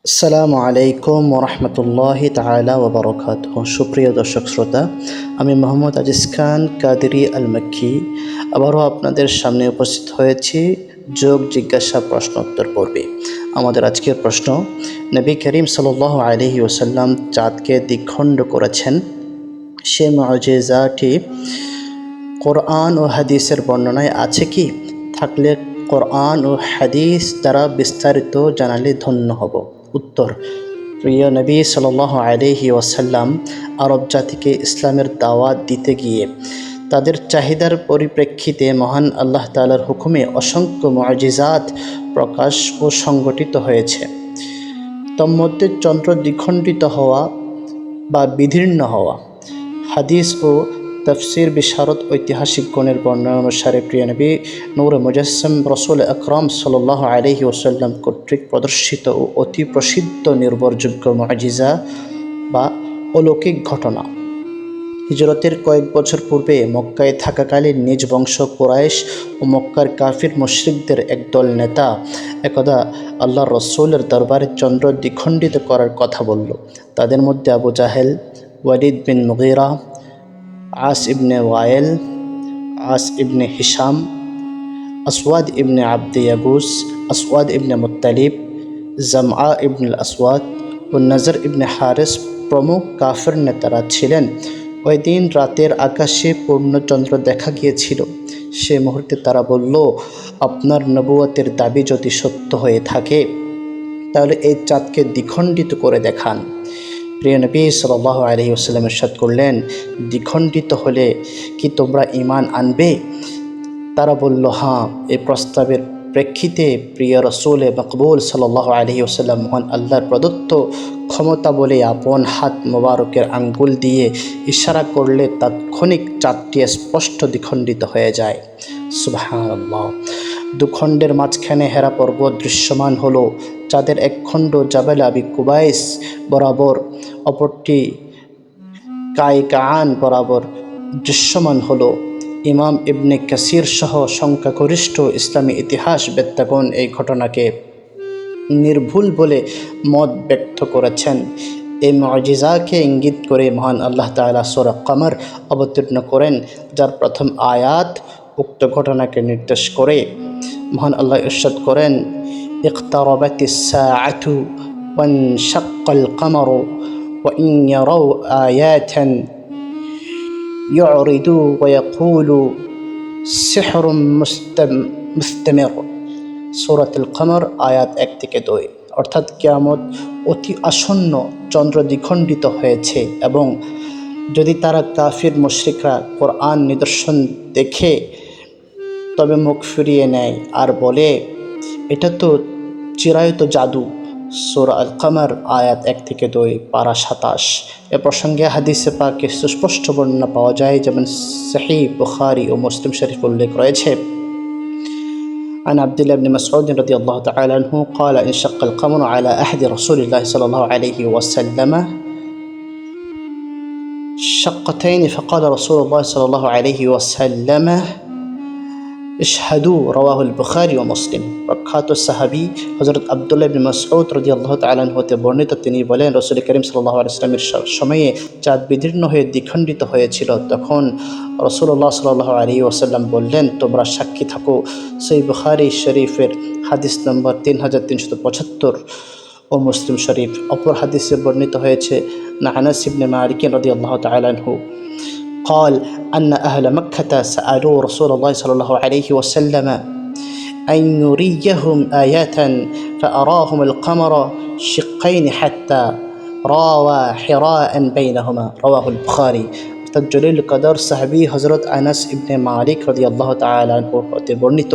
আসসালামু আলাইকুম ওরহমতুল্লাহি তাআলা ওয়া বারাকাতুহু। সুপ্রিয় দর্শক শ্রোতা, আমি মোহাম্মদ আজিজ খান কাদেরী আল মক্কি আবারও আপনাদের সামনে উপস্থিত হয়েছি যোগ জিজ্ঞাসা প্রশ্নোত্তর পর্বে। আমাদের আজকের প্রশ্ন, নবী করিম সাল্লাল্লাহু আলাইহি ওয়াসাল্লাম চাঁদকে দ্বিখণ্ড করেছেন, সে মুআজিজাটি কোরআন ও হাদিসের বর্ণনায় আছে কি? থাকলে কোরআন ও হাদিস দ্বারা বিস্তারিত জানালে ধন্য হব। উত্তর: প্রিয় নবী সাল্লাল্লাহু আলাইহি ওয়াসাল্লাম আরব জাতিকে ইসলামের দাওয়াত দিতে গিয়ে তাদের চাহিদার পরিপ্রেক্ষিতে মহান আল্লাহ তাআলার হুকুমে অসংখ্য মুআজিজাত প্রকাশ ও সংগঠিত হয়েছে। তন্মধ্যে চন্দ্র দ্বিখণ্ডিত হওয়া বা বিদীর্ণ হওয়া, হাদিস ও তাফসির বিশারদ ঐতিহাসিকগণের বর্ণনা অনুসারে প্রিয় নবী নূরে মুজাসসাম রাসূল আকরাম সাল্লাল্লাহু আলাইহি ওয়াসাল্লাম কর্তৃক প্রদর্শিত ও অতি প্রসিদ্ধ নির্ভরযোগ্য মুআজিজা বা অলৌকিক ঘটনা। হিজরতের কয়েক বছর পূর্বে মক্কায় থাকাকালীন নিজ বংশ কুরাইশ ও মক্কার কাফির মুশরিকদের একদল নেতা একদা আল্লাহর রসূলের দরবারে চন্দ্র দ্বিখণ্ডিত করার কথা বলল। তাদের মধ্যে আবু জাহেল, ওয়ালিদ বিন মুগীরা, আস ইবনে ওয়াইল, আস ইবনে হিশাম, আসওয়াদ ইবনে আব্দে ইয়াগুস, আসওয়াদ ইবনে মুত্তালিব, জামআ ইবনে আসওয়াদ ও নজর ইবনে হারিস প্রমুখ কাফের নেতারা ছিলেন। ওই দিন রাতের আকাশে পূর্ণচন্দ্র দেখা গিয়েছিল। সে মুহূর্তে তারা বলল, আপনার নবুয়তের দাবি যদি সত্য হয়ে থাকে তাহলে এই চাঁদকে দ্বিখণ্ডিত করে দেখান। প্রিয় নবী সাল্লাল্লাহু আলাইহি ওয়াসাল্লাম ইরশাদ করলেন, দ্বিখণ্ডিত হলে কি তোমরা ঈমান আনবে? তারা বলল, হ্যাঁ। এই প্রস্তাবের প্রেক্ষিতে প্রিয় রসূল মকবুল সাল্লাল্লাহু আলাইহি ওয়াসাল্লাম মহান আল্লাহর প্রদত্ত ক্ষমতা বলে আপন হাত মোবারকের আঙ্গুল দিয়ে ইশারা করলে তাৎক্ষণিক চাঁদটি স্পষ্ট দ্বিখণ্ডিত হয়ে যায়। সুবহানাল্লাহ। দুখণ্ডের মাঝখানে হেরা পর্বত দৃশ্যমান হলো। চাঁদের এক খণ্ড জাবাল আবি কুবাইস বরাবর, অপরটি কায়কাআন বরাবর দৃশ্যমান হলো। ইমাম ইবনে কাসির সহ সংখ্যাগরিষ্ঠ ইসলামী ইতিহাসবেত্তাগণ এই ঘটনাকে নির্ভুল বলে মত ব্যক্ত করেছেন। এই মুআজিজাকে ইঙ্গিত করে মহান আল্লাহ তাআলা সূরা কমর অবতীর্ণ করেন, যার প্রথম আয়াত উক্ত ঘটনাকে নির্দেশ করে। মহান আল্লাহ ইরশাদ করেন, ইকতারাবাতিস সাআতু ওয়ানশাক্কাল কমরু ওয়া ইন ইয়ারাউ আয়াতান ইউরিদু ওয়া ইয়াকুলু সিহরুম মুস্তামির। সূরাতুল কমর আয়াত 1 থেকে 2। অর্থাৎ কিয়ামত অতি আসন্ন, চন্দ্র দ্বিখণ্ডিত হয়েছে, এবং যদি তারা কাফির মুশরিকরা কোরআন নিদর্শন দেখে তবে মুখ ফিরিয়ে নেয় আর বলে এটা তো চিরায়ত জাদু। সূরা আল কমর আয়াত 1 থেকে 2, পারা 27। এ প্রসঙ্গে হাদিসে পাকে সুস্পষ্ট বর্ণনা পাওয়া যায়, যেমন সহিহ বুখারী ও মুসলিম শরীফ উল্লেখ রয়েছে। عن عبد الله بن مسعود رضي الله تعالى عنه قال انشق القمر على عهد رسول الله صلى الله عليه وسلم شقتين فقال رسول الله صلى الله عليه وسلم اشهدوا رواه البخاري ومسلم। প্রখ্যাত সাহাবী হযরত আব্দুল্লাহ ইবনে মাসউদ রাদিয়াল্লাহু তাআলা আনহু হতে বর্ণিত, তিনি বলেন, রাসূল করিম সাল্লাল্লাহু আলাইহি ওয়াসাল্লামের সময়ে চাঁদ বিদীর্ণ হয়ে দ্বিখণ্ডিত হয়েছিল। তখন রাসূলুল্লাহ সাল্লাল্লাহু আলাইহি ওয়াসাল্লাম বললেন, তোমরা সাক্ষী থাকো। সহিহ বুখারী শরীফের হাদিস নম্বর 3375 ও মুসলিম শরীফ। অপর হাদিসে বর্ণিত হয়েছে, আনাস ইবনে মালিক রাদিয়াল্লাহু তাআলা আনহু قال أن أهل مكة سألوا رسول الله صلى الله عليه وسلم أن يريهم آيات فأراهم القمر شقين حتى راوى حراء بينهما رواه البخاري। জলিল কদর সাহাবী হযরত আনাস ইবনে মালিক রাদিয়াল্লাহু তাআলা আনহু হতে বর্ণিত,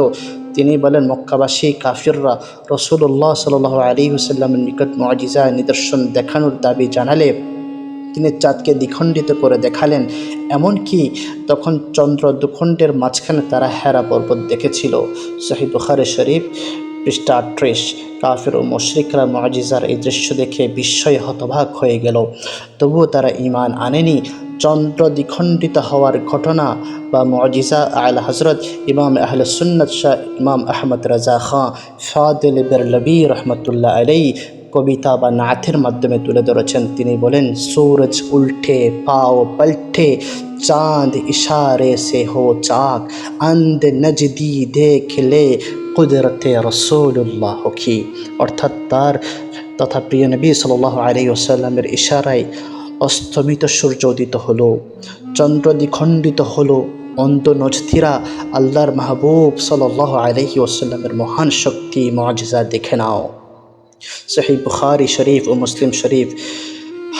তিনি বলেন, মক্কাবাসী কাফিররা রাসূলুল্লাহ সাল্লাল্লাহু আলাইহি ওয়াসাল্লামের নিকট মুআজিজা নিদর্শন দেখানোর দাবি জানালে তিনি চাঁদকে দ্বিখণ্ডিত করে দেখালেন। এমনকি তখন চন্দ্র দুখণ্ডের মাঝখানে তারা হেরা পর্বত দেখেছিল। সহিহ বুখারী শরীফ পৃষ্ঠা 38। কাফির ও মুশরিকরা মুআজিজার এই দৃশ্য দেখে বিস্ময়ে হতবাক হয়ে গেল, তবুও তারা ঈমান আনেনি। চন্দ্র দ্বিখণ্ডিত হওয়ার ঘটনা বা মুআজিজা আলা হযরত ইমাম আহলে সুন্নাত শাহ ইমাম আহমদ রাজা খান ফাদিল বেরলভী রহমতুল্লাহ আলাইহি কবিতা বা নাথের মাধ্যমে তুলে ধরেছেন। তিনি বলেন, सूरज उल्टे पाँव पलटे चांद इशारे से हो चाक अंध नजदी देख ले কুদরতে রসুল্লাহ কি। অর্থাৎ তার তথা প্রিয় নবী সাল্লাল্লাহু আলাইহি ওয়াসাল্লামের ইশারায় অস্তমিত সূর্য উদিত হলো, চন্দ্র দ্বিখণ্ডিত হলো, অন্ধ নজদিরা আল্লাহর মাহবুব সাল্লাল্লাহু আলাইহি ওয়াসাল্লামের মহান শক্তি মুআজিজা দেখে নাও। সহিহ বুখারী শরীফ ও মুসলিম শরীফ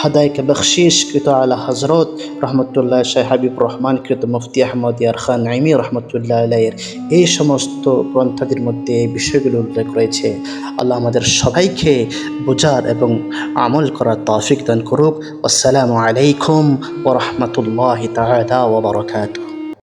হাদায়কে বখশিশকৃত আলা হজরত রহমতুল্লাহ শাহ হাবিবুর রহমান কৃত মুফতি আহমদ ইয়ার খান নাইমি রহমতুল্লাহ আলাইয়ের এই সমস্ত গ্রন্থাদির মধ্যে এই বিষয়গুলো উল্লেখ রয়েছে। আল্লাহ আমাদের সবাইকে বোঝার এবং আমল করার তৌফিক দান করুক। আসসালামু আলাইকুম ওয়া রাহমাতুল্লাহি তাআলা ওয়া বারাকাতুহু।